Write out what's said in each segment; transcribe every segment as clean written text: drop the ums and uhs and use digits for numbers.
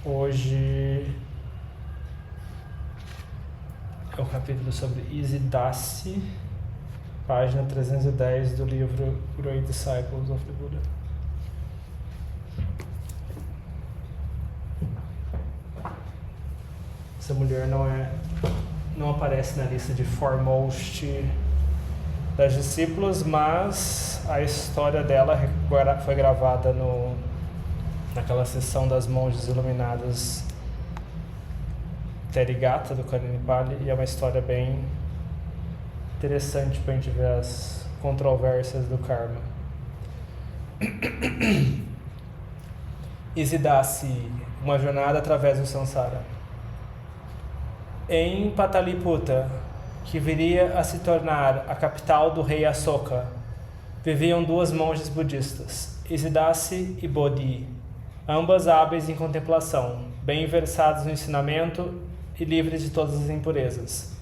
Hoje é o capítulo sobre Isidasi, página 310 do livro Great Disciples of the Buddha. Essa mulher não aparece na lista de foremost das discípulas, mas a história dela foi gravada naquela sessão das monjas iluminadas Therigata do Kalinipali, e é uma história bem interessante para a gente ver as controvérsias do karma. Isidasi, uma jornada através do samsara. Em Pataliputra, que viria a se tornar a capital do rei Asoka, viviam duas monjas budistas, Isidasi e Bodhi, ambas hábeis em contemplação, bem versadas no ensinamento e livres de todas as impurezas.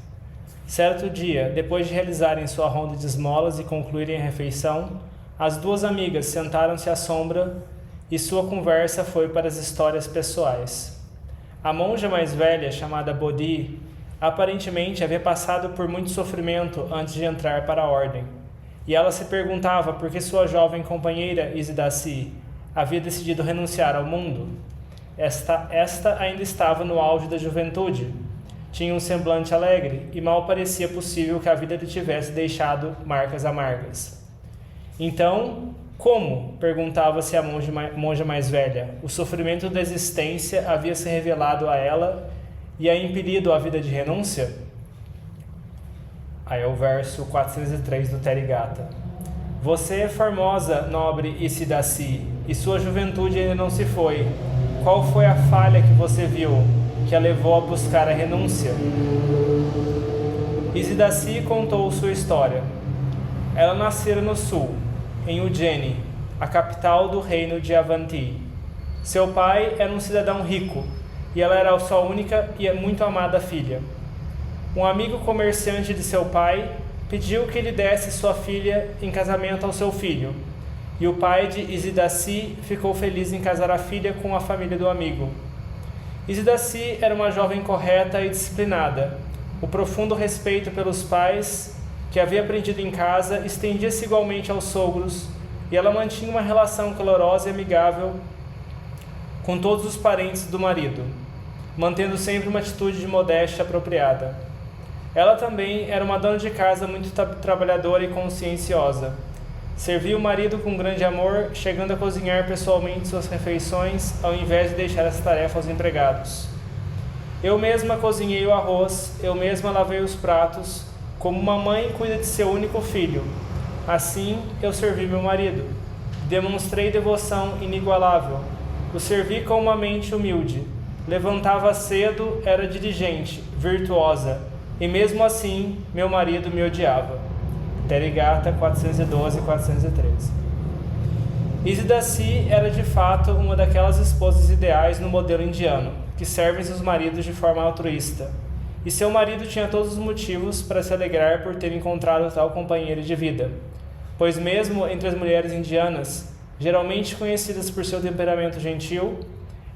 Certo dia, depois de realizarem sua ronda de esmolas e concluírem a refeição, as duas amigas sentaram-se à sombra e sua conversa foi para as histórias pessoais. A monja mais velha, chamada Bodhi, aparentemente havia passado por muito sofrimento antes de entrar para a ordem, e ela se perguntava por que sua jovem companheira Isidasi havia decidido renunciar ao mundo. Esta ainda estava no auge da juventude, tinha um semblante alegre e mal parecia possível que a vida lhe tivesse deixado marcas amargas. Então, como? Perguntava-se a monja mais velha. O sofrimento da existência havia se revelado a ela e a impedido a vida de renúncia? Aí é o verso 403 do Therigata. Você é formosa, nobre Isidasi, e sua juventude ainda não se foi. Qual foi a falha que você viu, que a levou a buscar a renúncia? Isidasi contou sua história. Ela nascera no sul, em Ujjaini, a capital do reino de Avanti. Seu pai era um cidadão rico, e ela era sua única e muito amada filha. Um amigo comerciante de seu pai pediu que lhe desse sua filha em casamento ao seu filho, e o pai de Isidasi ficou feliz em casar a filha com a família do amigo. Isidasi era uma jovem correta e disciplinada. O profundo respeito pelos pais, que havia aprendido em casa, estendia-se igualmente aos sogros, e ela mantinha uma relação calorosa e amigável com todos os parentes do marido, mantendo sempre uma atitude de modéstia apropriada. Ela também era uma dona de casa muito trabalhadora e conscienciosa. Servia o marido com grande amor, chegando a cozinhar pessoalmente suas refeições, ao invés de deixar essa tarefa aos empregados. Eu mesma cozinhei o arroz, eu mesma lavei os pratos, como uma mãe cuida de seu único filho. Assim, eu servi meu marido. Demonstrei devoção inigualável. O servi com uma mente humilde. Levantava cedo, era diligente, virtuosa, e mesmo assim, meu marido me odiava. Therigata 412 e 413. Isidasi era de fato uma daquelas esposas ideais no modelo indiano, que servem seus maridos de forma altruísta, e seu marido tinha todos os motivos para se alegrar por ter encontrado tal companheira de vida, pois mesmo entre as mulheres indianas, geralmente conhecidas por seu temperamento gentil,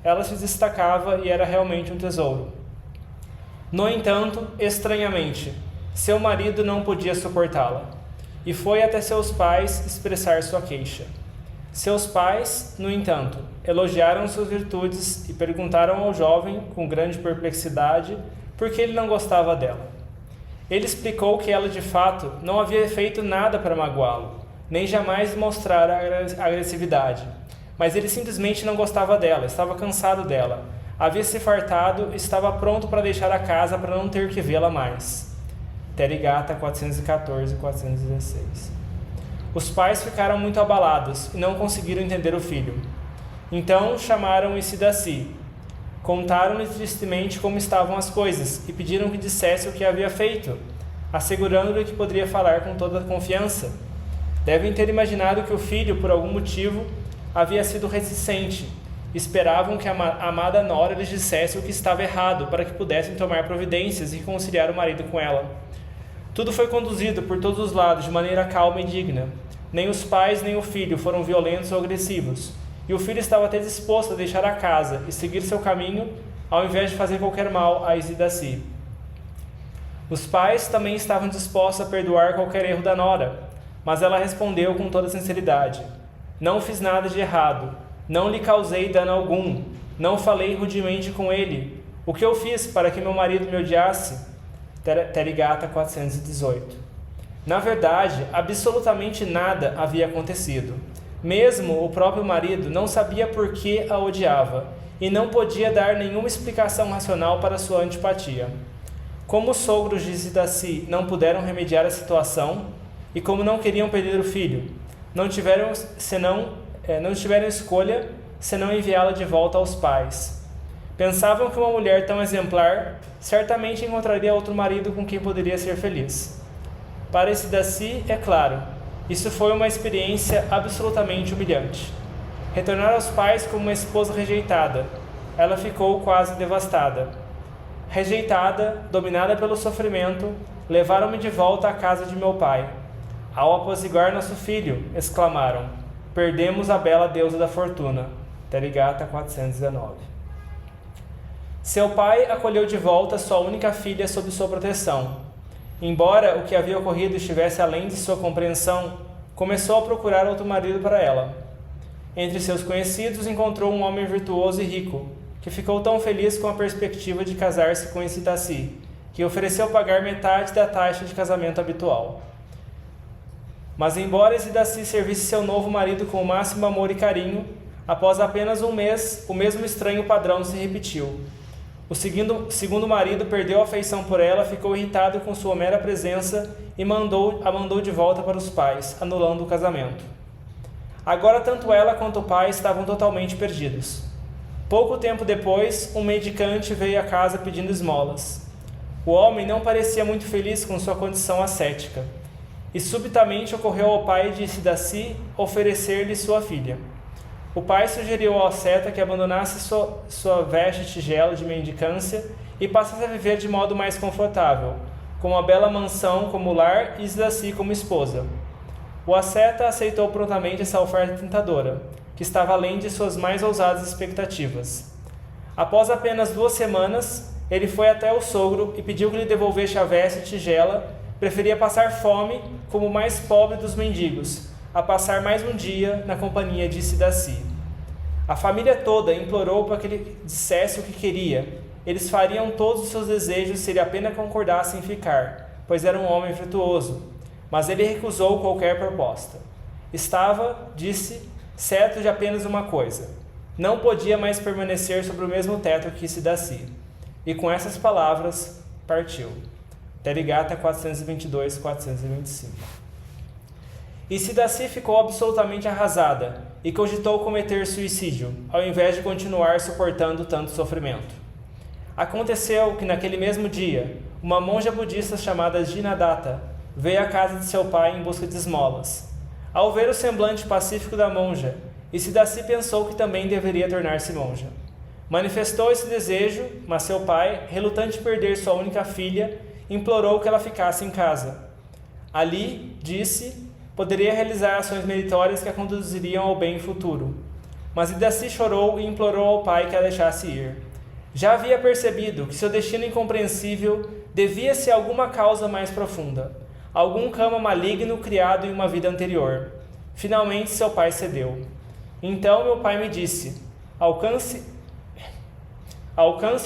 ela se destacava e era realmente um tesouro. No entanto, estranhamente, seu marido não podia suportá-la, e foi até seus pais expressar sua queixa. Seus pais, no entanto, elogiaram suas virtudes e perguntaram ao jovem, com grande perplexidade, por que ele não gostava dela. Ele explicou que ela, de fato, não havia feito nada para magoá-lo, nem jamais demonstrara agressividade, mas ele simplesmente não gostava dela, estava cansado dela, havia se fartado e estava pronto para deixar a casa para não ter que vê-la mais. Therigata 414 e 416. Os pais ficaram muito abalados e não conseguiram entender o filho. Então chamaram Isidasi. Contaram-lhe tristemente como estavam as coisas e pediram que dissesse o que havia feito, assegurando-lhe que poderia falar com toda a confiança. Devem ter imaginado que o filho, por algum motivo, havia sido reticente. Esperavam que a amada nora lhes dissesse o que estava errado para que pudessem tomar providências e reconciliar o marido com ela. Tudo foi conduzido por todos os lados de maneira calma e digna. Nem os pais nem o filho foram violentos ou agressivos, e o filho estava até disposto a deixar a casa e seguir seu caminho, ao invés de fazer qualquer mal a Isidaci. Os pais também estavam dispostos a perdoar qualquer erro da nora, mas ela respondeu com toda sinceridade: não fiz nada de errado, não lhe causei dano algum, não falei rudemente com ele. O que eu fiz para que meu marido me odiasse? Therigatha 418. Na verdade, absolutamente nada havia acontecido. Mesmo o próprio marido não sabia por que a odiava e não podia dar nenhuma explicação racional para sua antipatia. Como os sogros de Isidaci não puderam remediar a situação e como não queriam perder o filho, não tiveram escolha senão enviá-la de volta aos pais. Pensavam que uma mulher tão exemplar certamente encontraria outro marido com quem poderia ser feliz. Para Isidaci, é claro, isso foi uma experiência absolutamente humilhante. Retornar aos pais como uma esposa rejeitada, ela ficou quase devastada. Rejeitada, dominada pelo sofrimento, levaram-me de volta à casa de meu pai. Ao apaziguar nosso filho, exclamaram: perdemos a bela deusa da fortuna. Therigatha 419. Seu pai acolheu de volta sua única filha sob sua proteção. Embora o que havia ocorrido estivesse além de sua compreensão, começou a procurar outro marido para ela. Entre seus conhecidos encontrou um homem virtuoso e rico, que ficou tão feliz com a perspectiva de casar-se com Isidaci, que ofereceu pagar metade da taxa de casamento habitual. Mas embora Isidaci servisse seu novo marido com o máximo amor e carinho, após apenas um mês, o mesmo estranho padrão se repetiu. O segundo marido perdeu a afeição por ela, ficou irritado com sua mera presença e a mandou de volta para os pais, anulando o casamento. Agora tanto ela quanto o pai estavam totalmente perdidos. Pouco tempo depois, um mendicante veio à casa pedindo esmolas. O homem não parecia muito feliz com sua condição ascética, e subitamente ocorreu ao pai de Isidaci oferecer-lhe sua filha. O pai sugeriu ao asceta que abandonasse sua veste tigela de mendicância e passasse a viver de modo mais confortável, com uma bela mansão como lar e Isidaci como esposa. O asceta aceitou prontamente essa oferta tentadora, que estava além de suas mais ousadas expectativas. Após apenas 2 semanas, ele foi até o sogro e pediu que lhe devolvesse a veste tigela. Preferia passar fome como o mais pobre dos mendigos, a passar mais um dia na companhia de Isidaci. A família toda implorou para que ele dissesse o que queria. Eles fariam todos os seus desejos se ele apenas concordasse em ficar, pois era um homem virtuoso. Mas ele recusou qualquer proposta. Estava, disse, certo de apenas uma coisa: não podia mais permanecer sobre o mesmo teto que Isidaci. E com essas palavras, partiu. Therigatha 422-425. Isidaci ficou absolutamente arrasada e cogitou cometer suicídio, ao invés de continuar suportando tanto sofrimento. Aconteceu que naquele mesmo dia, uma monja budista chamada Jinadatta veio à casa de seu pai em busca de esmolas. Ao ver o semblante pacífico da monja, Isidaci pensou que também deveria tornar-se monja. Manifestou esse desejo, mas seu pai, relutante em perder sua única filha, implorou que ela ficasse em casa. Ali, disse, poderia realizar ações meritórias que a conduziriam ao bem futuro. Mas Isidaci chorou e implorou ao pai que a deixasse ir. Já havia percebido que seu destino incompreensível devia-se a alguma causa mais profunda, algum karma maligno criado em uma vida anterior. Finalmente seu pai cedeu. Então meu pai me disse: alcance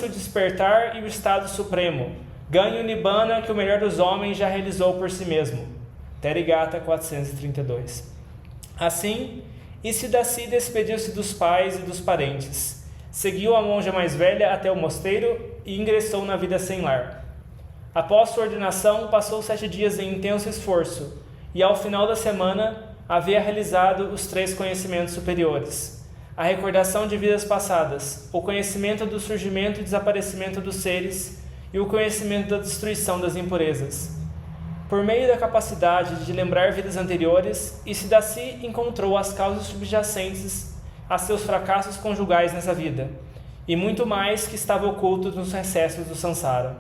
o despertar e o estado supremo. Ganhe o Nibbana que o melhor dos homens já realizou por si mesmo. Therigatha 432. Assim, Isidaci despediu-se dos pais e dos parentes. Seguiu a monja mais velha até o mosteiro e ingressou na vida sem lar. Após sua ordenação, passou 7 dias em intenso esforço e, ao final da semana, havia realizado os 3 conhecimentos superiores: a recordação de vidas passadas, o conhecimento do surgimento e desaparecimento dos seres e o conhecimento da destruição das impurezas. Por meio da capacidade de lembrar vidas anteriores, Isidaci encontrou as causas subjacentes a seus fracassos conjugais nessa vida, e muito mais que estava oculto nos recessos do Sansara.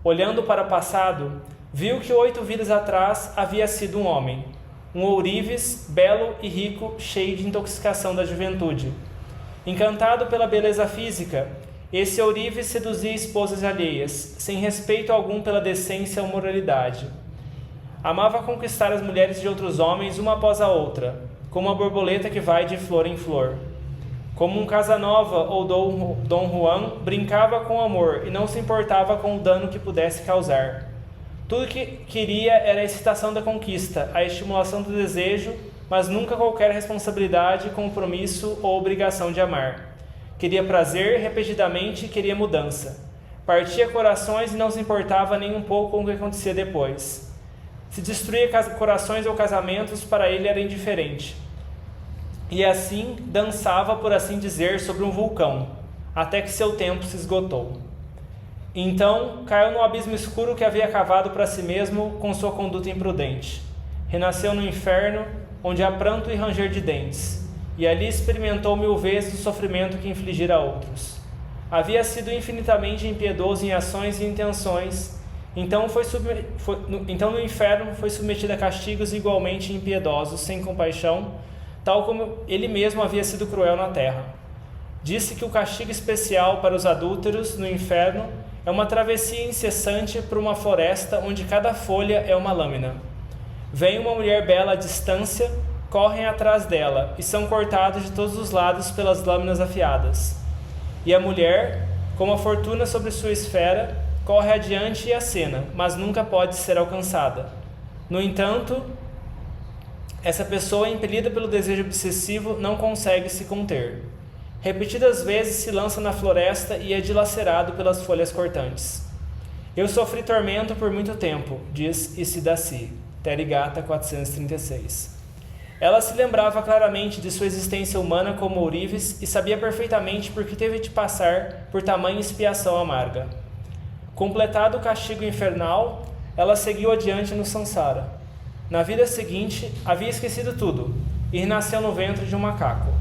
Olhando para o passado, viu que 8 vidas atrás havia sido um homem. um ourives, belo e rico, cheio de intoxicação da juventude. Encantado pela beleza física, esse ourives seduzia esposas alheias, sem respeito algum pela decência ou moralidade. Amava conquistar as mulheres de outros homens uma após a outra, como uma borboleta que vai de flor em flor. Como um Casanova ou Dom Juan, brincava com o amor e não se importava com o dano que pudesse causar. Tudo que queria era a excitação da conquista, a estimulação do desejo, mas nunca qualquer responsabilidade, compromisso ou obrigação de amar. Queria prazer repetidamente e queria mudança. Partia corações e não se importava nem um pouco com o que acontecia depois. Se destruía corações ou casamentos, para ele era indiferente. E assim dançava, por assim dizer, sobre um vulcão, até que seu tempo se esgotou. Então caiu no abismo escuro que havia cavado para si mesmo com sua conduta imprudente. Renasceu no inferno, onde há pranto e ranger de dentes, e ali experimentou 1000 vezes o sofrimento que infligira a outros. Havia sido infinitamente impiedoso em ações e intenções, então no inferno foi submetido a castigos igualmente impiedosos, sem compaixão, tal como ele mesmo havia sido cruel na terra. Disse que o castigo especial para os adúlteros no inferno é uma travessia incessante por uma floresta onde cada folha é uma lâmina. Vem uma mulher bela à distância, correm atrás dela e são cortados de todos os lados pelas lâminas afiadas. E a mulher, como a fortuna sobre sua esfera, corre adiante e acena, mas nunca pode ser alcançada. No entanto, essa pessoa, impelida pelo desejo obsessivo, não consegue se conter. Repetidas vezes se lança na floresta e é dilacerado pelas folhas cortantes. Eu sofri tormento por muito tempo, diz Isidaci, Terigata 436. Ela se lembrava claramente de sua existência humana como ourives e sabia perfeitamente por que teve de passar por tamanha expiação amarga. Completado o castigo infernal, ela seguiu adiante no Sansara. Na vida seguinte, havia esquecido tudo e renasceu no ventre de um macaco.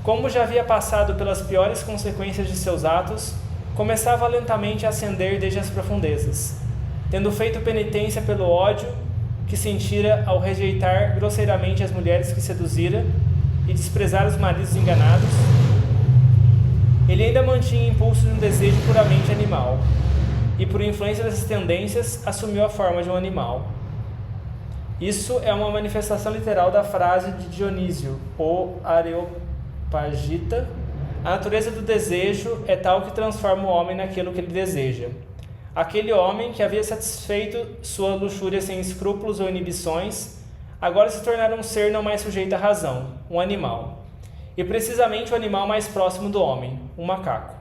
Como já havia passado pelas piores consequências de seus atos, começava lentamente a ascender desde as profundezas. Tendo feito penitência pelo ódio que sentira ao rejeitar grosseiramente as mulheres que seduzira e desprezar os maridos enganados, ele ainda mantinha impulso de um desejo puramente animal, e por influência dessas tendências assumiu a forma de um animal. Isso é uma manifestação literal da frase de Dionísio, o Areopagita: a natureza do desejo é tal que transforma o homem naquilo que ele deseja. Aquele homem que havia satisfeito sua luxúria sem escrúpulos ou inibições, agora se tornara um ser não mais sujeito à razão, um animal. E precisamente o animal mais próximo do homem, um macaco.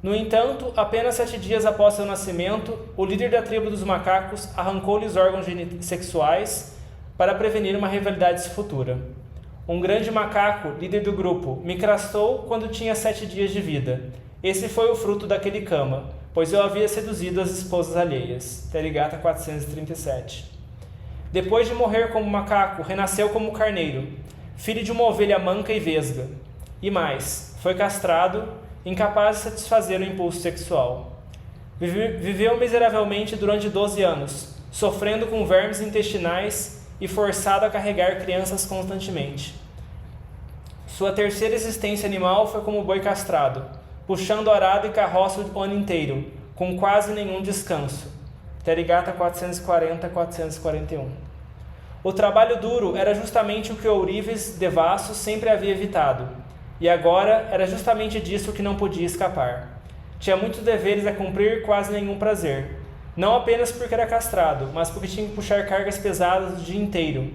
No entanto, apenas 7 dias após seu nascimento, o líder da tribo dos macacos arrancou-lhe os órgãos sexuais para prevenir uma rivalidade futura. Um grande macaco, líder do grupo, me crastou quando tinha 7 dias de vida. Esse foi o fruto daquele cama, pois eu havia seduzido as esposas alheias. Terigata 437. Depois de morrer como macaco, renasceu como carneiro, filho de uma ovelha manca e vesga. E mais, foi castrado, incapaz de satisfazer o impulso sexual. Viveu miseravelmente durante 12 anos, sofrendo com vermes intestinais e forçado a carregar crianças constantemente. Sua terceira existência animal foi como boi castrado, puxando arado e carroça o ano inteiro, com quase nenhum descanso. Terigata 440-441. O trabalho duro era justamente o que Ourives Devasso sempre havia evitado, e agora era justamente disso que não podia escapar. Tinha muitos deveres a cumprir e quase nenhum prazer, não apenas porque era castrado, mas porque tinha que puxar cargas pesadas o dia inteiro.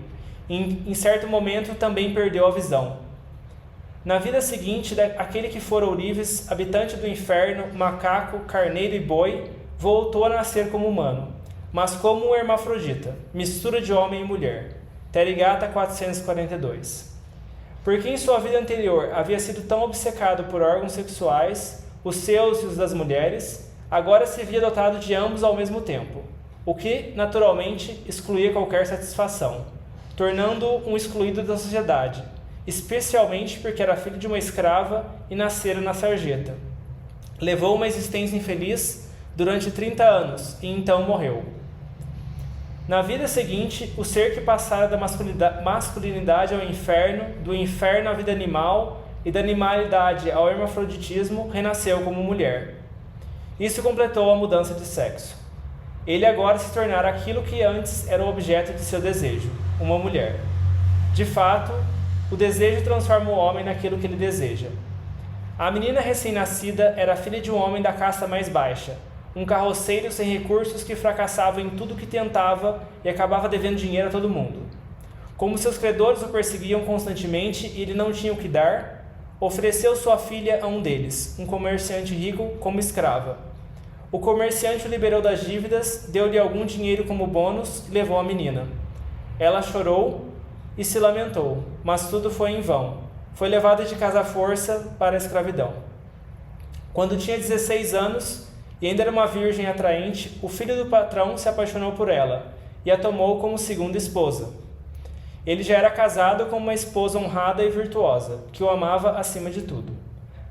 Em certo momento também perdeu a visão. Na vida seguinte, aquele que fora Ourives, habitante do inferno, macaco, carneiro e boi, voltou a nascer como humano, mas como um hermafrodita, mistura de homem e mulher. Terigata 442. Porque em sua vida anterior havia sido tão obcecado por órgãos sexuais, os seus e os das mulheres, agora se via dotado de ambos ao mesmo tempo, o que, naturalmente, excluía qualquer satisfação, tornando-o um excluído da sociedade, especialmente porque era filho de uma escrava e nascera na sarjeta. Levou uma existência infeliz durante 30 anos e então morreu. Na vida seguinte, o ser que passara da masculinidade ao inferno, do inferno à vida animal e da animalidade ao hermafroditismo, renasceu como mulher. Isso completou a mudança de sexo. Ele agora se tornara aquilo que antes era o objeto de seu desejo, uma mulher. De fato, o desejo transforma o homem naquilo que ele deseja. A menina recém-nascida era filha de um homem da casta mais baixa, um carroceiro sem recursos que fracassava em tudo que tentava e acabava devendo dinheiro a todo mundo. Como seus credores o perseguiam constantemente e ele não tinha o que dar, ofereceu sua filha a um deles, um comerciante rico, como escrava. O comerciante o liberou das dívidas, deu-lhe algum dinheiro como bônus e levou a menina. Ela chorou e se lamentou, mas tudo foi em vão. Foi levada de casa à força para a escravidão. Quando tinha 16 anos e ainda era uma virgem atraente, o filho do patrão se apaixonou por ela e a tomou como segunda esposa. Ele já era casado com uma esposa honrada e virtuosa, que o amava acima de tudo.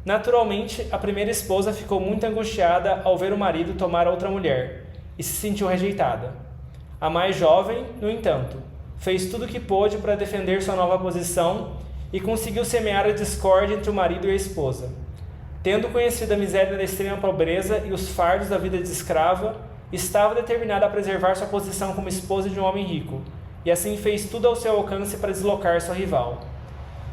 Naturalmente, a primeira esposa ficou muito angustiada ao ver o marido tomar outra mulher e se sentiu rejeitada. A mais jovem, no entanto, fez tudo o que pôde para defender sua nova posição e conseguiu semear a discórdia entre o marido e a esposa. Tendo conhecido a miséria da extrema pobreza e os fardos da vida de escrava, estava determinada a preservar sua posição como esposa de um homem rico, e assim fez tudo ao seu alcance para deslocar sua rival.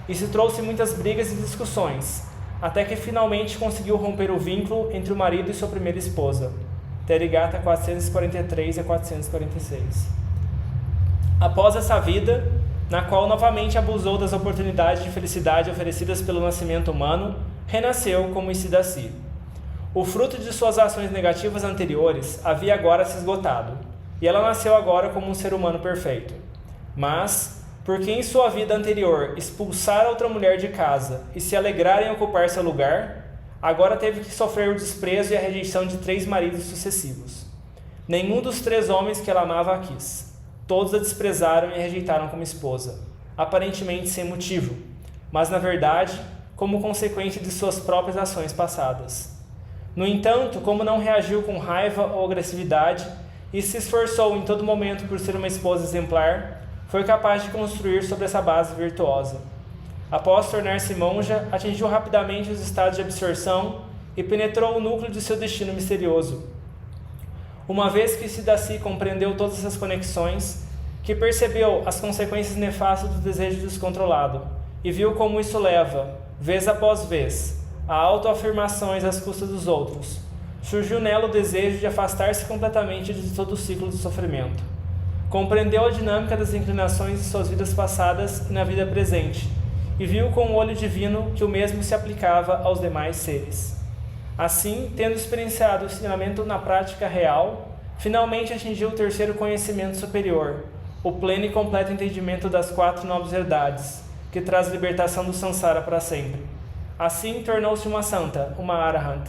Isso trouxe muitas brigas e discussões, até que finalmente conseguiu romper o vínculo entre o marido e sua primeira esposa. Therigatha 443 a 446. Após essa vida, na qual novamente abusou das oportunidades de felicidade oferecidas pelo nascimento humano, renasceu como Isidaci. O fruto de suas ações negativas anteriores havia agora se esgotado, e ela nasceu agora como um ser humano perfeito. Mas, porque em sua vida anterior expulsara outra mulher de casa e se alegrara em ocupar seu lugar, agora teve que sofrer o desprezo e a rejeição de 3 maridos sucessivos. Nenhum dos 3 homens que ela amava a quis. Todos a desprezaram e a rejeitaram como esposa, aparentemente sem motivo, mas na verdade como consequência de suas próprias ações passadas. No entanto, como não reagiu com raiva ou agressividade e se esforçou em todo momento por ser uma esposa exemplar, foi capaz de construir sobre essa base virtuosa. Após tornar-se monja, atingiu rapidamente os estados de absorção e penetrou o núcleo de seu destino misterioso. Uma vez que Isidaci compreendeu todas essas conexões, que percebeu as consequências nefastas do desejo descontrolado e viu como isso leva, vez após vez, a autoafirmações às custas dos outros, surgiu nela o desejo de afastar-se completamente de todo o ciclo de sofrimento. Compreendeu a dinâmica das inclinações de suas vidas passadas e na vida presente, e viu com o olho divino que o mesmo se aplicava aos demais seres. Assim, tendo experienciado o ensinamento na prática real, finalmente atingiu o terceiro conhecimento superior, o pleno e completo entendimento das 4 nobres verdades, que traz libertação do samsara para sempre. Assim, tornou-se uma santa, uma arahant.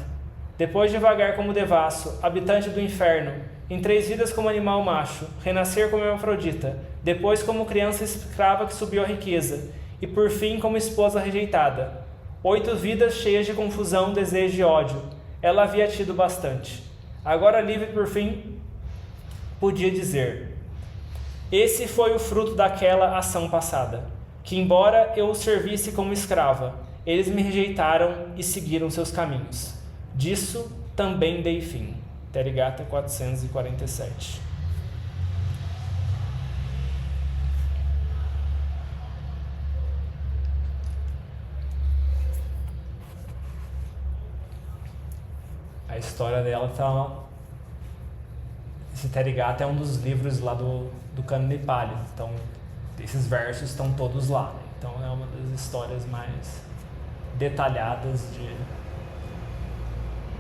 Depois de vagar como devasso, habitante do inferno, em 3 vidas como animal macho, renascer como hermafrodita, depois como criança escrava que subiu à riqueza, e por fim como esposa rejeitada. 8 vidas cheias de confusão, desejo e ódio. Ela havia tido bastante. Agora livre por fim, podia dizer: esse foi o fruto daquela ação passada, que embora eu os servisse como escrava, eles me rejeitaram e seguiram seus caminhos. Disso também dei fim. Therigatha 447. A história dela tá... Esse Therigatha é um dos livros lá do Cânone Pali. Então, esses versos estão todos lá. Então, é uma das histórias mais detalhadas de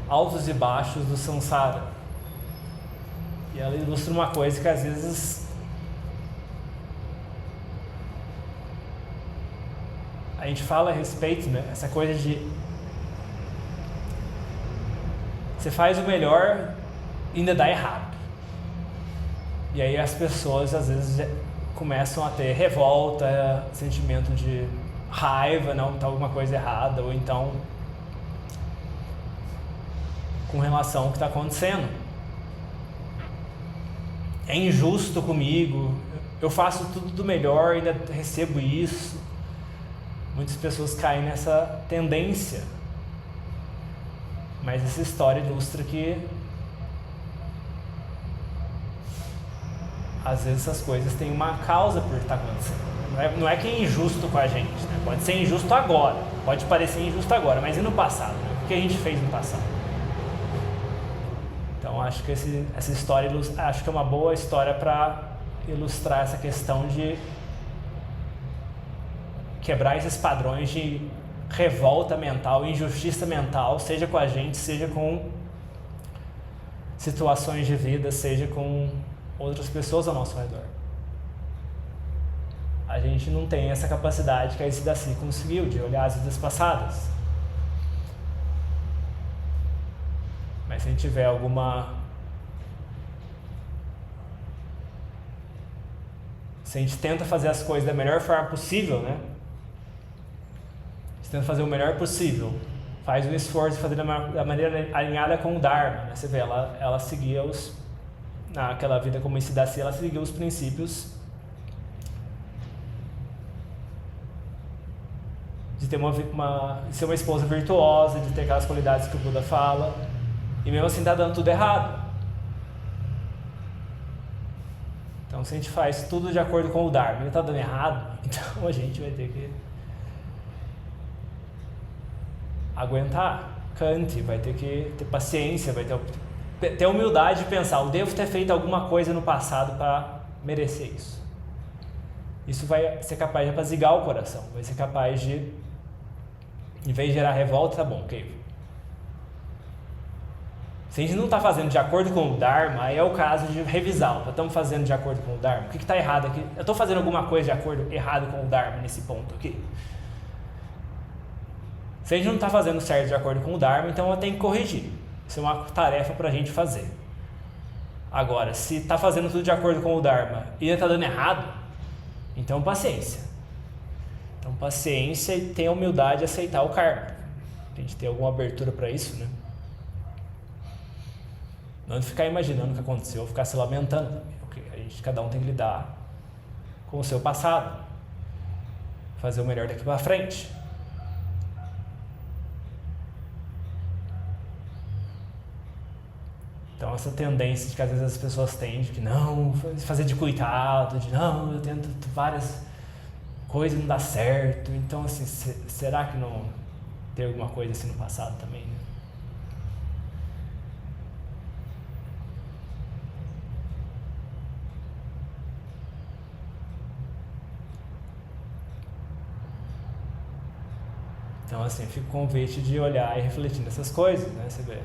altos e baixos do samsara. E ela ilustra uma coisa que às vezes a gente fala a respeito, né? Essa coisa de você faz o melhor e ainda dá errado. E aí as pessoas às vezes começam a ter revolta, sentimento de raiva, não, tá alguma coisa errada, ou então com relação ao que está acontecendo. é injusto comigo, eu faço tudo do melhor e ainda recebo isso. Muitas pessoas caem nessa tendência. Mas essa história ilustra que às vezes essas coisas têm uma causa por estar acontecendo. Não é que é injusto com a gente, né? Pode ser injusto agora, pode parecer injusto agora, mas e no passado? Né? O que a gente fez no passado? Então acho que essa história acho que é uma boa história para ilustrar essa questão de quebrar esses padrões de revolta mental, injustiça mental, seja com a gente, seja com situações de vida, seja com outras pessoas ao nosso redor. A gente não tem essa capacidade que a Aes Sedasi conseguiu de olhar as vidas passadas. Mas se a gente tiver se a gente tenta fazer as coisas da melhor forma possível, né? Se tenta fazer o melhor possível, faz um esforço de fazer da maneira alinhada com o Dharma, né? Você vê, ela seguia naquela vida como Aes Sedasi, ela seguia os princípios de ter de ser uma esposa virtuosa, de ter aquelas qualidades que o Buda fala, e mesmo assim está dando tudo errado. Então, se a gente faz tudo de acordo com o Dharma e está dando errado, então a gente vai ter que aguentar, cante, vai ter que ter paciência, vai ter humildade de pensar, eu devo ter feito alguma coisa no passado para merecer isso. Isso vai ser capaz de apaziguar o coração, vai ser capaz de, em vez de gerar revolta, tá bom, ok. Se a gente não está fazendo de acordo com o Dharma, aí é o caso de revisar. Estamos fazendo de acordo com o Dharma? O que está errado aqui? Eu estou fazendo alguma coisa de errado com o Dharma nesse ponto aqui? Se a gente não está fazendo certo de acordo com o Dharma, então eu tenho que corrigir. Isso é uma tarefa para a gente fazer. Agora, se está fazendo tudo de acordo com o Dharma e ainda está dando errado, então paciência. Então paciência e tenha a humildade de aceitar o karma. A gente tem alguma abertura para isso, né? Não de ficar imaginando o que aconteceu, ficar se lamentando também. Okay? Cada um tem que lidar com o seu passado. Fazer o melhor daqui para frente. Então essa tendência de que às vezes as pessoas têm de que não, fazer de coitado, de não, eu tento várias coisas e não dá certo. Então assim, será que não tem alguma coisa assim no passado também, né? Então assim, fica o convite de olhar e refletir nessas coisas, né? Você vê.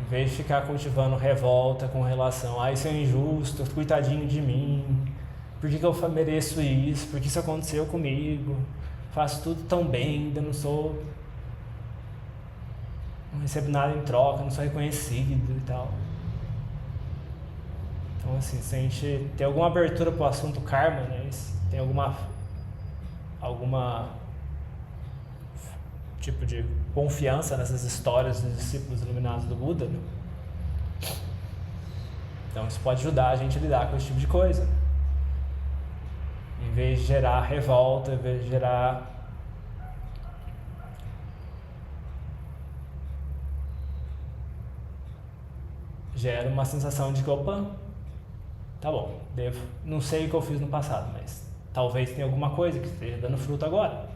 Em vez de ficar cultivando revolta com relação a isso é injusto, coitadinho de mim, por que eu mereço isso, por que isso aconteceu comigo, faço tudo tão bem, ainda não recebo nada em troca, não sou reconhecido e tal. Então assim, se a gente tem alguma abertura para o assunto karma, né, tem alguma tipo de confiança nessas histórias dos discípulos iluminados do Buda, né? Então isso pode ajudar a gente a lidar com esse tipo de coisa. Em vez de gerar revolta, em vez de gera uma sensação de que, opa, tá bom, não sei o que eu fiz no passado, mas talvez tenha alguma coisa que esteja dando fruto agora.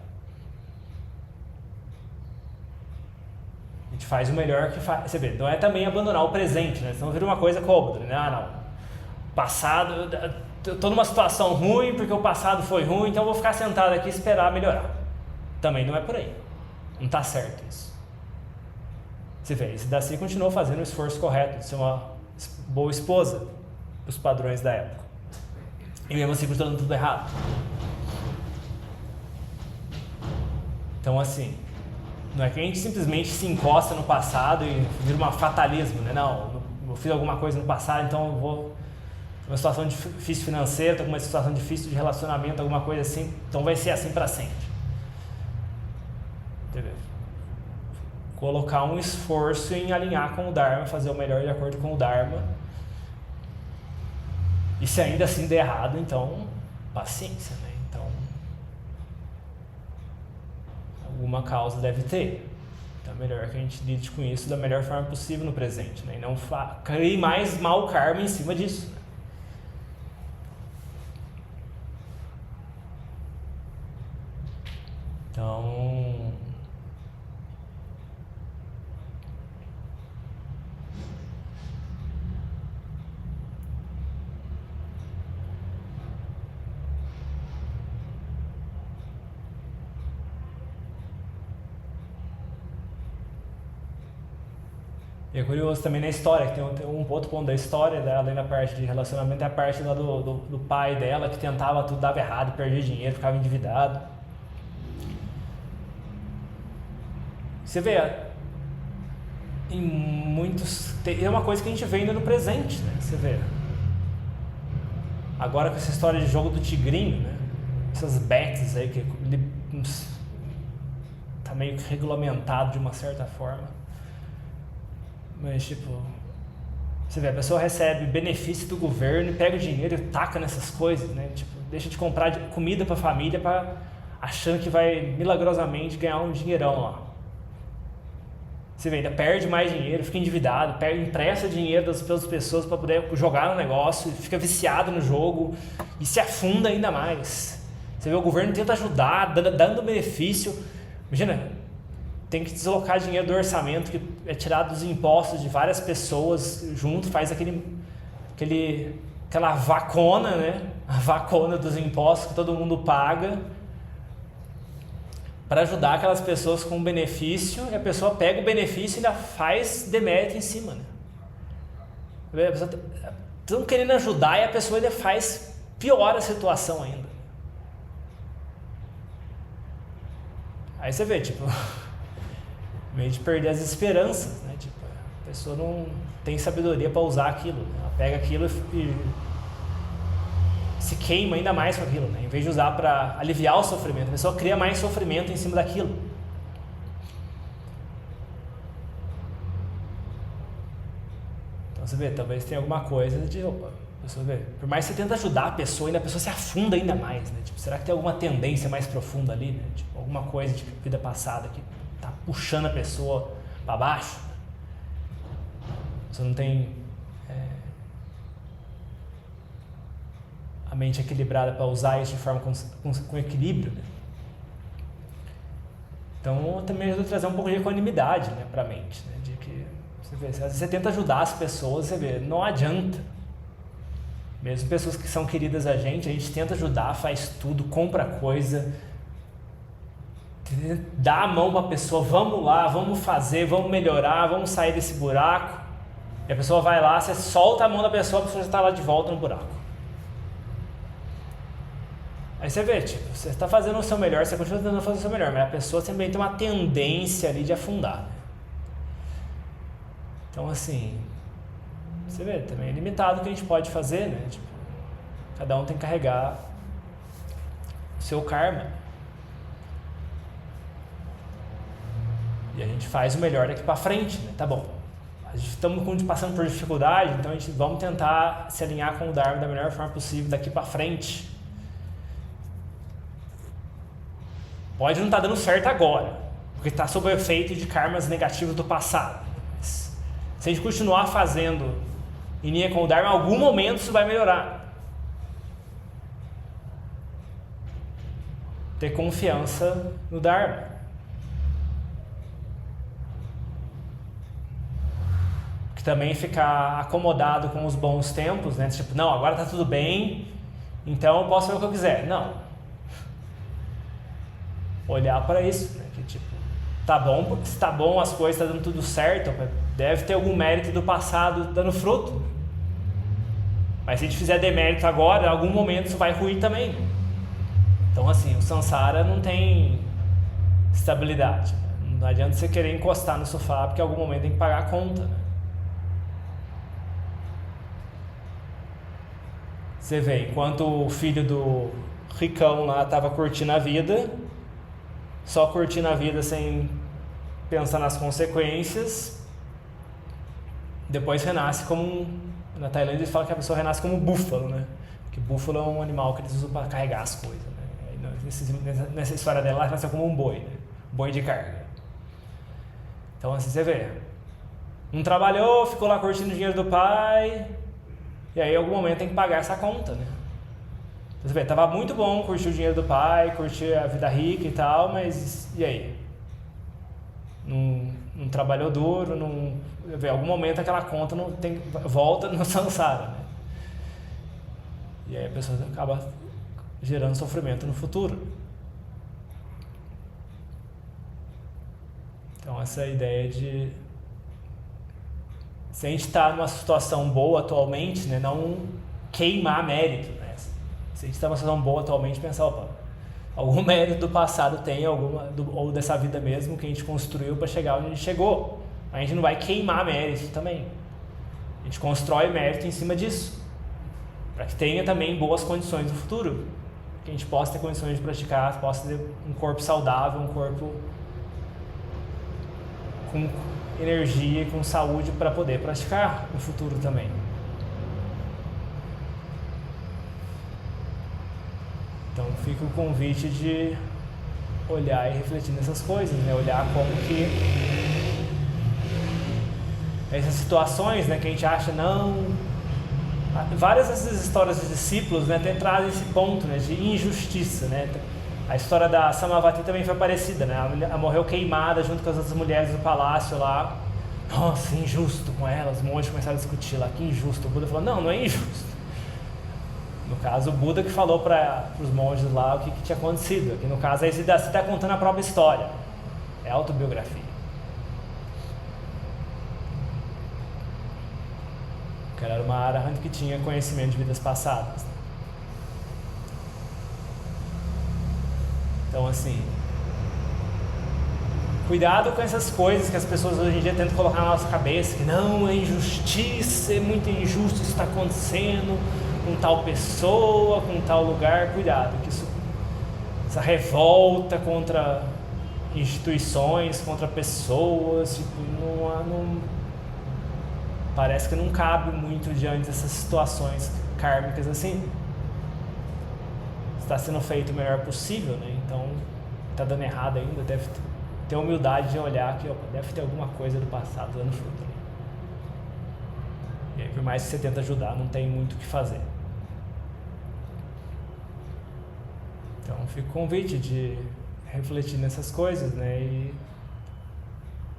A gente faz o melhor que faz. Você vê, não é também abandonar o presente, né? Senão vira uma coisa cômoda, né? Não. Passado, eu tô numa situação ruim porque o passado foi ruim, então eu vou ficar sentado aqui e esperar melhorar. Também não é por aí. Não tá certo isso. Você vê, esse Daci continuou fazendo o esforço correto de ser uma boa esposa dos padrões da época. E mesmo assim continuando tudo errado. Então assim, não é que a gente simplesmente se encosta no passado e vira um fatalismo, né? Não, eu fiz alguma coisa no passado, então eu vou uma situação difícil financeira, estou com uma situação difícil de relacionamento, alguma coisa assim, então vai ser assim para sempre. Entendeu? colocar um esforço em alinhar com o Dharma, fazer o melhor de acordo com o Dharma. E se ainda assim der errado, então, paciência, né? Então, alguma causa deve ter. Então é melhor que a gente lide com isso da melhor forma possível no presente, né? E não crie mais mau karma em cima disso, né? Então, e é curioso também na história, que tem um outro ponto da história, além da parte de relacionamento, é a parte lá do pai dela, que tentava tudo, dava errado, perdia dinheiro, ficava endividado. Você vê, em muitos... É uma coisa que a gente vê ainda no presente, né? Você vê. Agora com essa história de jogo do tigrinho, né? Essas bets aí, que tá meio que regulamentado de uma certa forma. Mas, tipo, você vê, a pessoa recebe benefício do governo e pega o dinheiro e taca nessas coisas, né? Tipo, deixa de comprar comida pra família achando que vai milagrosamente ganhar um dinheirão lá. Você vê, ainda perde mais dinheiro, fica endividado, empresta dinheiro das pessoas para poder jogar no negócio, fica viciado no jogo e se afunda ainda mais. Você vê, o governo tenta ajudar, dando benefício. Imagina, tem que deslocar dinheiro do orçamento que é tirado dos impostos de várias pessoas junto, faz aquela vacona, né? A vacona dos impostos que todo mundo paga para ajudar aquelas pessoas com benefício, e a pessoa pega o benefício e ainda faz demérito em cima, né? Estão querendo ajudar e a pessoa ainda piora a situação ainda. Aí você vê, tipo, meio de perder as esperanças, né? Tipo, a pessoa não tem sabedoria para usar aquilo, né? Ela pega aquilo e se queima ainda mais com aquilo, né? Em vez de usar para aliviar o sofrimento, a pessoa cria mais sofrimento em cima daquilo. Então você vê, talvez tenha alguma coisa de, a pessoa vê, por mais que você tenta ajudar a pessoa, ainda a pessoa se afunda ainda mais, né? Tipo, será que tem alguma tendência mais profunda ali, né? Tipo, alguma coisa de vida passada que tá puxando a pessoa para baixo? Você não tem a mente equilibrada para usar isso de forma com equilíbrio, né? Então também ajuda a trazer um pouco de equanimidade, né, para a mente, né? De que você vê, às vezes você tenta ajudar as pessoas, você vê, não adianta. Mesmo pessoas que são queridas a gente tenta ajudar, faz tudo, compra coisa, dá a mão para a pessoa, vamos lá, vamos fazer, vamos melhorar, vamos sair desse buraco. E a pessoa vai lá, você solta a mão da pessoa, a pessoa já está lá de volta no buraco. Aí você vê, tipo, você está fazendo o seu melhor, você continua tentando fazer o seu melhor, mas a pessoa também tem uma tendência ali de afundar, né? Então, assim, você vê, também é limitado o que a gente pode fazer, né? Tipo, cada um tem que carregar o seu karma. E a gente faz o melhor daqui pra frente, né? Tá bom, a gente estamos passando por dificuldade, então a gente vamos tentar se alinhar com o Dharma da melhor forma possível daqui pra frente. Pode não estar dando certo agora, porque está sob o efeito de karmas negativos do passado. Mas se a gente continuar fazendo em linha com o Dharma, em algum momento isso vai melhorar. Ter confiança no Dharma. Que também ficar acomodado com os bons tempos, né? Tipo, não, agora está tudo bem, então eu posso fazer o que eu quiser. Não. Olhar para isso, né? Que tipo, tá bom, se tá bom, as coisas, tá dando tudo certo, deve ter algum mérito do passado dando fruto. Mas se a gente fizer demérito agora, em algum momento isso vai ruir também. Então, assim, o samsara não tem estabilidade. Não adianta você querer encostar no sofá, porque em algum momento tem que pagar a conta, né? Você vê, enquanto o filho do ricão lá estava curtindo a vida, só curtindo a vida sem pensa nas consequências, depois renasce como na Tailândia eles falam que a pessoa renasce como um búfalo, né? Porque búfalo é um animal que eles usam para carregar as coisas, né? Nessa história dela, ela nasceu como um boi, né? Boi de carga. Então assim você vê, não trabalhou, ficou lá curtindo o dinheiro do pai, e aí em algum momento tem que pagar essa conta, né? Você vê, tava muito bom curtir o dinheiro do pai, curtir a vida rica e tal, mas e aí? Não trabalhou duro, em algum momento aquela conta volta no samsara, né? E aí a pessoa acaba gerando sofrimento no futuro. Então essa ideia de se a gente está numa situação boa atualmente, né, não queimar mérito, né? Se a gente está numa situação boa atualmente, pensar, opa, algum mérito do passado tem, ou dessa vida mesmo que a gente construiu para chegar onde a gente chegou. A gente não vai queimar mérito também. A gente constrói mérito em cima disso, para que tenha também boas condições no futuro, que a gente possa ter condições de praticar, possa ter um corpo saudável, um corpo com energia e com saúde para poder praticar no futuro também. Então fica o convite de olhar e refletir nessas coisas, né? Olhar como que essas situações, né, que a gente acha não... Várias dessas histórias dos discípulos, né, trazem esse ponto, né, de injustiça, né? A história da Samavati também foi parecida, né? Ela morreu queimada junto com as outras mulheres do palácio lá. Nossa, injusto com elas. Um monte começaram a discutir lá, que injusto. O Buda falou, não é injusto. No caso, o Buda que falou para os monges lá o que tinha acontecido. Aqui no caso, aí você está contando a própria história. É autobiografia. Que era uma arahant que tinha conhecimento de vidas passadas. Então, assim, cuidado com essas coisas que as pessoas hoje em dia tentam colocar na nossa cabeça, que não, é injustiça, é muito injusto isso está acontecendo com tal pessoa, com tal lugar. Cuidado, que essa revolta contra instituições, contra pessoas, tipo, não parece que não cabe muito diante dessas situações kármicas assim. Está sendo feito o melhor possível, né? Então está dando errado ainda, deve ter humildade de olhar que deve ter alguma coisa do passado dando fruto, né? E aí, por mais que você tente ajudar, não tem muito o que fazer. Então fica o convite de refletir nessas coisas, né? E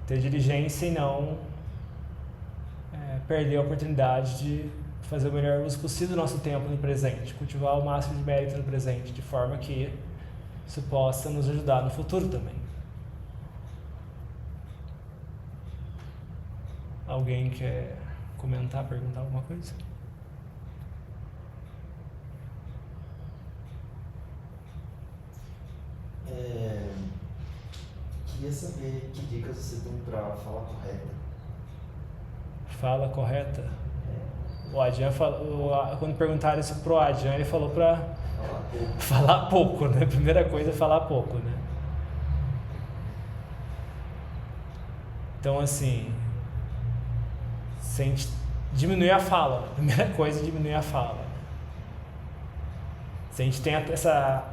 ter diligência e não perder a oportunidade de fazer o melhor uso possível do nosso tempo no presente, cultivar o máximo de mérito no presente, de forma que isso possa nos ajudar no futuro também. Alguém quer comentar, perguntar alguma coisa? Queria saber que dicas você tem para falar correta. Fala correta? O Adjan falou, quando perguntaram isso pro Adjan, ele falou para falar pouco, né? Primeira coisa é falar pouco, né? Então, assim, se a gente diminuir a fala, né? Primeira coisa é diminuir a fala. Se a gente tem essa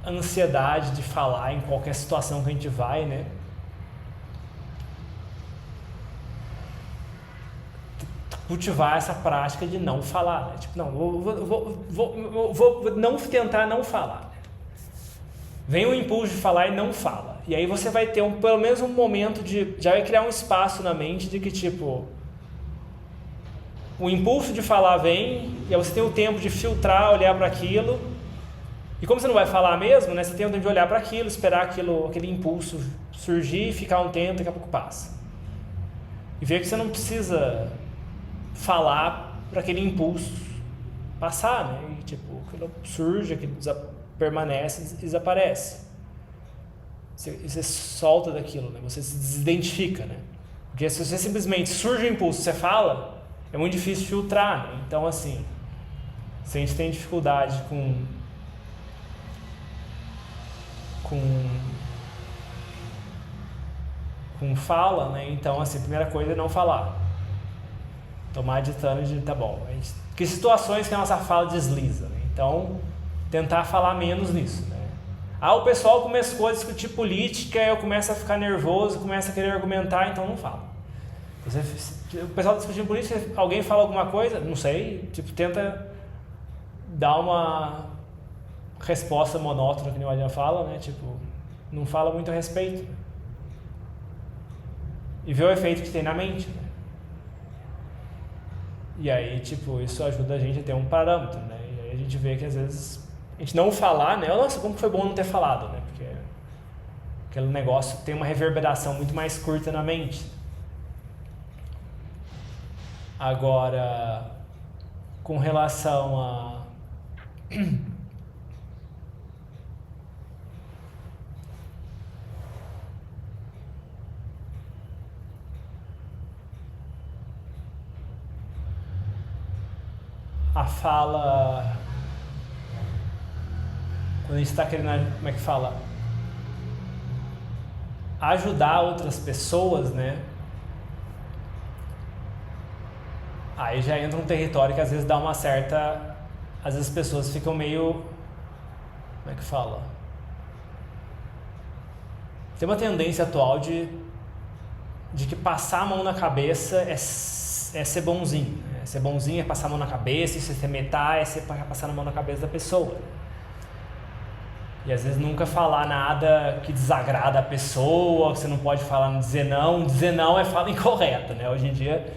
ansiedade de falar em qualquer situação que a gente vai, né? Cultivar essa prática de não falar, né? Tipo, não, vou não tentar não falar. Vem o impulso de falar e não fala. E aí você vai ter pelo menos um momento já vai criar um espaço na mente de que, tipo, o impulso de falar vem, e aí você tem o tempo de filtrar, olhar para aquilo. E como você não vai falar mesmo, né? Você tem o tempo de olhar para aquilo, esperar aquele impulso surgir, ficar um tempo, daqui a pouco passa. E ver que você não precisa falar para aquele impulso passar, né? E, tipo, aquilo surge, aquilo permanece e desaparece. Você solta daquilo, né? Você se desidentifica, né? Porque se você simplesmente surge o impulso, você fala, é muito difícil filtrar, né? Então, assim, se a gente tem dificuldade com com fala, né? Então, assim, a primeira coisa é não falar. Tomar ditando de, tá bom. Que situações que a nossa fala desliza, né? Então, tentar falar menos nisso, né? O pessoal começou a discutir política, eu começo a ficar nervoso, começo a querer argumentar, então não falo. O pessoal discutindo política, alguém fala alguma coisa, não sei, tipo, tenta dar uma resposta monótona, que nem o Adriano fala, né? Tipo, não fala muito a respeito. Né? E vê o efeito que tem na mente, né? E aí, tipo, isso ajuda a gente a ter um parâmetro, né? E aí a gente vê que às vezes a gente não falar, né? Nossa, como foi bom não ter falado, né? Porque aquele negócio tem uma reverberação muito mais curta na mente. Agora, com relação a fala, quando a gente está querendo, como é que fala? Ajudar outras pessoas, né? Aí já entra um território que às vezes dá uma certa... Às vezes as pessoas ficam meio... Como é que fala? Tem uma tendência atual de que passar a mão na cabeça é ser bonzinho. Né? Ser bonzinho é passar a mão na cabeça, e se você metar é passar a mão na cabeça da pessoa. E às vezes nunca falar nada que desagrada a pessoa, que você não pode falar, dizer não. Dizer não é fala incorreta, né? Hoje em dia,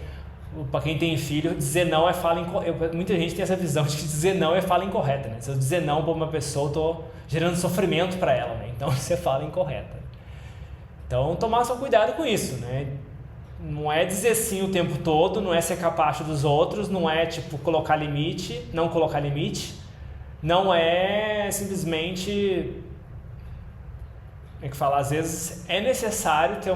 para quem tem filho, dizer não é fala incorreta. Muita gente tem essa visão de que dizer não é fala incorreta, né? Se eu dizer não para uma pessoa, eu estou gerando sofrimento para ela, né? Então você fala incorreta. Então tomar só cuidado com isso, né? Não é dizer sim o tempo todo, não é ser capacho dos outros, não é tipo colocar limite, não colocar limite, não é simplesmente, como é que fala, às vezes é necessário ter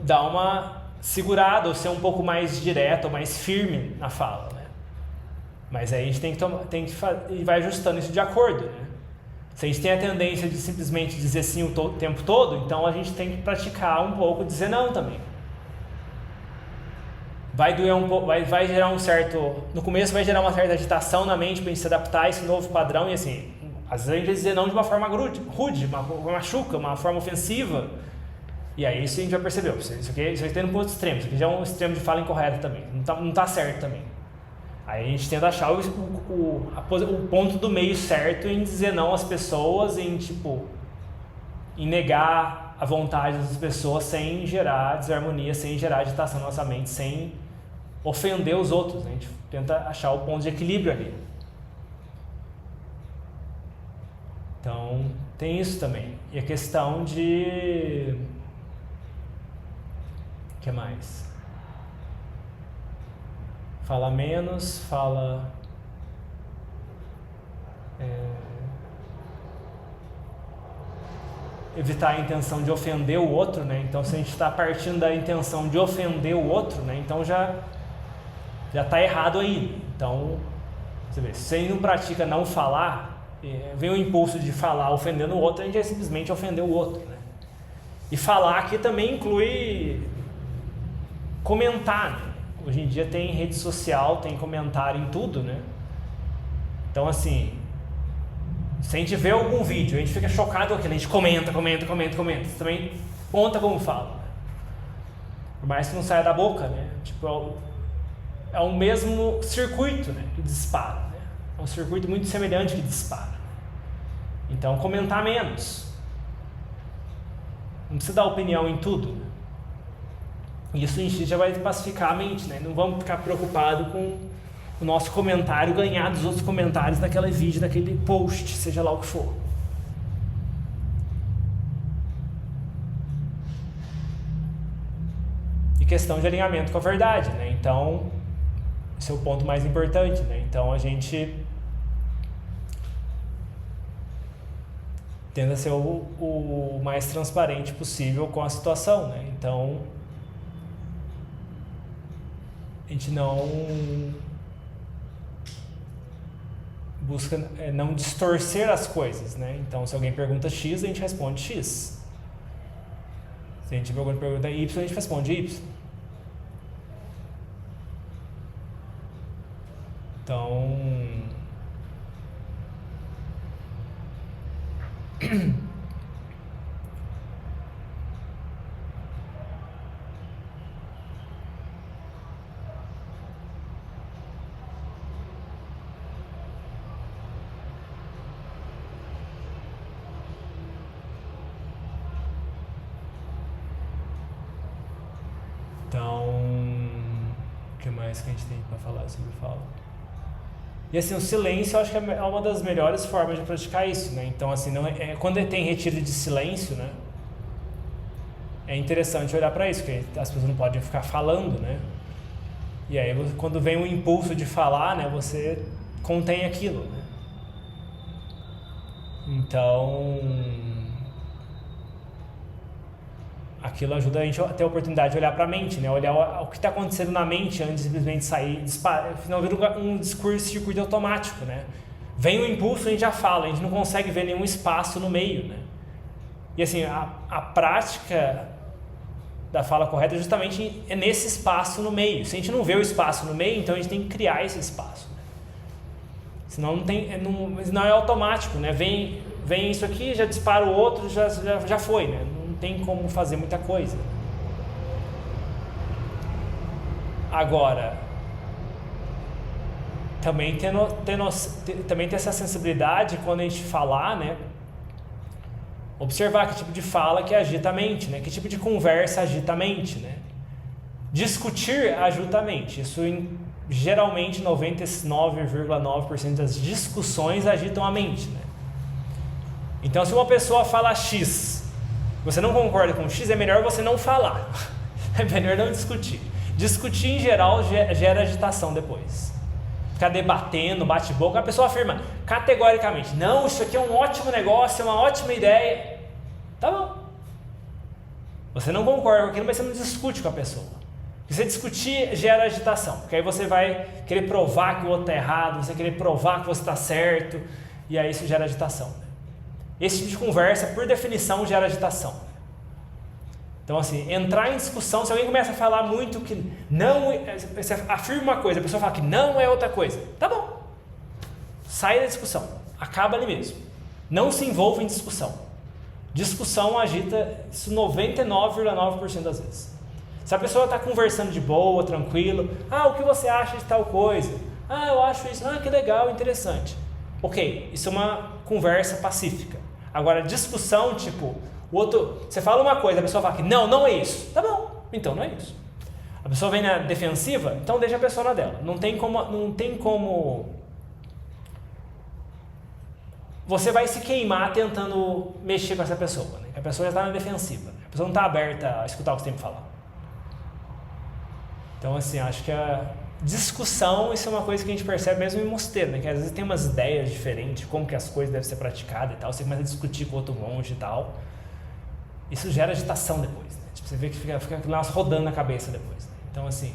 dar uma segurada ou ser um pouco mais direto ou mais firme na fala, né? Mas aí a gente tem que e vai ajustando isso de acordo, né? Se a gente tem a tendência de simplesmente dizer sim o tempo todo, então a gente tem que praticar um pouco dizer não também. Vai doer um pouco, vai gerar um certo... No começo vai gerar uma certa agitação na mente para a gente se adaptar a esse novo padrão e assim, às vezes a gente vai dizer não de uma forma rude, uma machuca, uma forma ofensiva. E aí isso a gente já percebeu, isso aqui tem um ponto extremo, isso aqui já é um extremo de fala incorreta também, não tá certo também. Aí a gente tenta achar o ponto do meio certo em dizer não às pessoas, em negar a vontade das pessoas sem gerar desarmonia, sem gerar agitação na nossa mente, sem ofender os outros, né? A gente tenta achar o ponto de equilíbrio ali. Então, tem isso também. E a questão de... O que mais? Fala menos, evitar a intenção de ofender o outro, né? Então, se a gente está partindo da intenção de ofender o outro, né? Então já está errado aí. Então, você vê, se você não pratica não falar, vem o impulso de falar ofendendo o outro, a gente é simplesmente ofender o outro, né? E falar aqui também inclui comentar, né? Hoje em dia tem rede social, tem comentário em tudo, né? Então, assim, se a gente vê algum vídeo, a gente fica chocado com aquilo, a gente comenta. Isso também conta como fala. Né? Por mais que não saia da boca, né? Tipo, é o mesmo circuito, né, que dispara. Né? É um circuito muito semelhante que dispara. Então, comentar menos. Não precisa dar opinião em tudo. Né? Isso a gente já vai pacificar a mente, né? Não vamos ficar preocupados com o nosso comentário ganhar dos outros comentários naquele vídeo, naquele post, seja lá o que for. E questão de alinhamento com a verdade, né? Então, esse é o ponto mais importante, né? Então, a gente tenta ser o mais transparente possível com a situação, né? Então, a gente não busca não distorcer as coisas, né? Então, se alguém pergunta X, a gente responde X. Se a gente pergunta Y, a gente responde Y. Então... Então, o que mais que a gente tem para falar sobre fala? E assim, o silêncio eu acho que é uma das melhores formas de praticar isso, né? Então, assim, não quando tem retiro de silêncio, né? É interessante olhar para isso, porque as pessoas não podem ficar falando, né? E aí, quando vem o impulso de falar, né? Você contém aquilo, né? Então... aquilo ajuda a gente a ter a oportunidade de olhar para a mente, né? Olhar o que está acontecendo na mente antes de simplesmente sair, senão vira um discurso circuito automático, né? Vem o impulso, a gente já fala, a gente não consegue ver nenhum espaço no meio, né? E assim, a prática da fala correta justamente é nesse espaço no meio. Se a gente não vê o espaço no meio, então a gente tem que criar esse espaço, né? Senão não é automático, né? Vem isso aqui, já dispara o outro, já foi, né? Não tem como fazer muita coisa. Agora, também ter essa sensibilidade quando a gente falar, né? Observar que tipo de fala que agita a mente, né? Que tipo de conversa agita a mente, né? Discutir ajuda a mente. Isso geralmente 99,9% das discussões agitam a mente, né? Então, se uma pessoa fala X, você não concorda com X, é melhor você não falar. É melhor não discutir. Discutir, em geral, gera agitação depois. Ficar debatendo, bate-boca, a pessoa afirma categoricamente, não, isso aqui é um ótimo negócio, é uma ótima ideia. Tá bom. Você não concorda com aquilo, mas você não discute com a pessoa. Se você discutir, gera agitação, porque aí você vai querer provar que o outro está errado, você vai querer provar que você está certo, e aí isso gera agitação. Esse tipo de conversa, por definição, gera agitação. Então, assim, entrar em discussão, se alguém começa a falar muito que não, você afirma uma coisa, a pessoa fala que não é outra coisa, tá bom. Sai da discussão, acaba ali mesmo. Não se envolva em discussão. Discussão agita isso 99,9% das vezes. Se a pessoa está conversando de boa, tranquilo, o que você acha de tal coisa? Eu acho isso, que legal, interessante. Ok, isso é uma conversa pacífica. Agora, discussão, tipo, o outro, você fala uma coisa, a pessoa fala que não é isso. Tá bom, então não é isso. A pessoa vem na defensiva, então deixa a pessoa na dela. Não tem como você vai se queimar tentando mexer com essa pessoa, né? A pessoa já está na defensiva, né? A pessoa não está aberta a escutar o que você tem para falar. Então, assim, acho que a discussão, isso é uma coisa que a gente percebe mesmo em mosteiro, né? Que às vezes tem umas ideias diferentes de como que as coisas devem ser praticadas e tal, você começa a discutir com outro monge e tal. Isso gera agitação depois, né? Tipo, você vê que fica rodando na cabeça depois, né? Então, assim,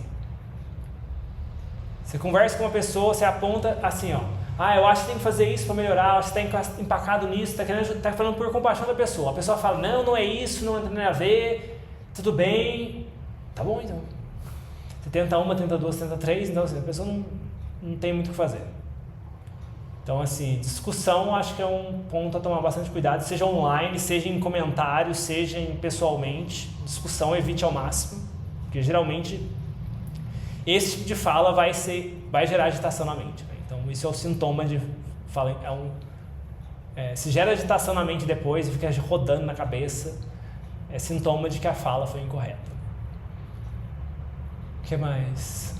você conversa com uma pessoa, você aponta assim, eu acho que tem que fazer isso para melhorar, eu acho que está empacado nisso, está falando por compaixão da pessoa. A pessoa fala, não é isso, não tem nada a ver, tudo bem, tá bom então. Você tenta uma, tenta duas, tenta três, então assim, a pessoa não tem muito o que fazer. Então, assim, discussão acho que é um ponto a tomar bastante cuidado, seja online, seja em comentários, seja pessoalmente. Discussão evite ao máximo, porque geralmente esse tipo de fala vai gerar agitação na mente, né? Então, isso é o sintoma de fala, se gera agitação na mente depois e fica rodando na cabeça, é sintoma de que a fala foi incorreta. O que mais?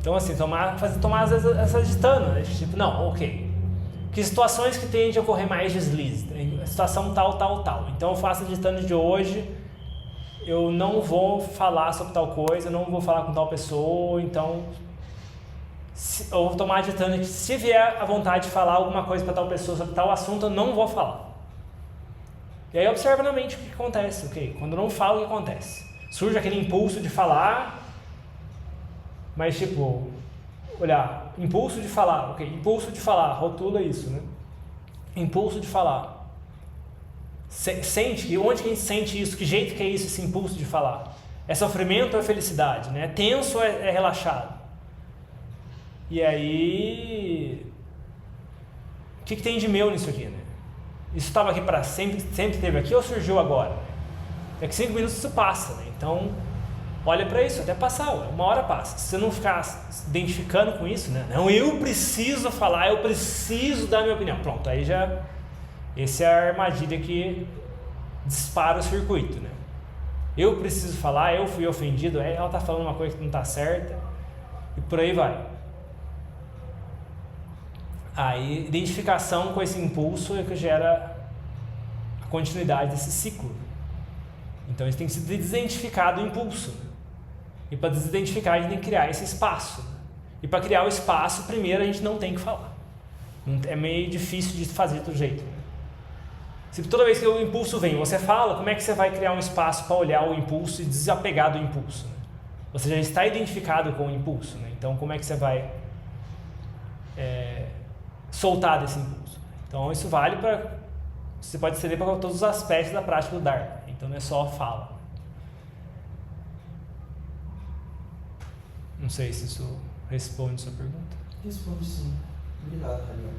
Então, assim, tomar às vezes essa agitando, né? Tipo, não, ok. Que situações que tendem a ocorrer mais deslize? Situação tal. Então, eu faço a agitando de hoje, eu não vou falar sobre tal coisa, eu não vou falar com tal pessoa, então... eu vou tomar agitando que se vier a vontade de falar alguma coisa para tal pessoa sobre tal assunto, eu não vou falar. E aí observa na mente o que acontece, ok? Quando eu não falo, o que acontece? surge aquele impulso de falar, mas tipo, olhar, impulso de falar, ok, impulso de falar, rotula isso, né? Impulso de falar. Sente, onde que a gente sente isso? Que jeito que é isso, esse impulso de falar? É sofrimento ou é felicidade, né? É tenso ou é relaxado? E aí, o que tem de meu nisso aqui, né? Isso estava aqui para sempre, sempre esteve aqui ou surgiu agora? É que 5 minutos isso passa, né? Então, olha para isso, até passar, uma hora passa. Se você não ficar se identificando com isso, né? Não, eu preciso falar, eu preciso dar minha opinião. Pronto, aí já... Essa é a armadilha que dispara o circuito, né? Eu preciso falar, eu fui ofendido, ela está falando uma coisa que não está certa, e por aí vai. Aí, identificação com esse impulso é que gera a continuidade desse ciclo. Então, a gente tem que se desidentificar do impulso. E para desidentificar, a gente tem que criar esse espaço. E para criar o espaço, primeiro a gente não tem que falar. É meio difícil de fazer do jeito. Se toda vez que o impulso vem, você fala, como é que você vai criar um espaço para olhar o impulso e desapegar do impulso? Né? Você já está identificado com o impulso, né? Então como é que você vai soltar desse impulso? Então isso vale para... Você pode estender para todos os aspectos da prática do Dharma. Então não é só fala. Não sei se isso responde a sua pergunta. Responde sim. Obrigado, Raniel.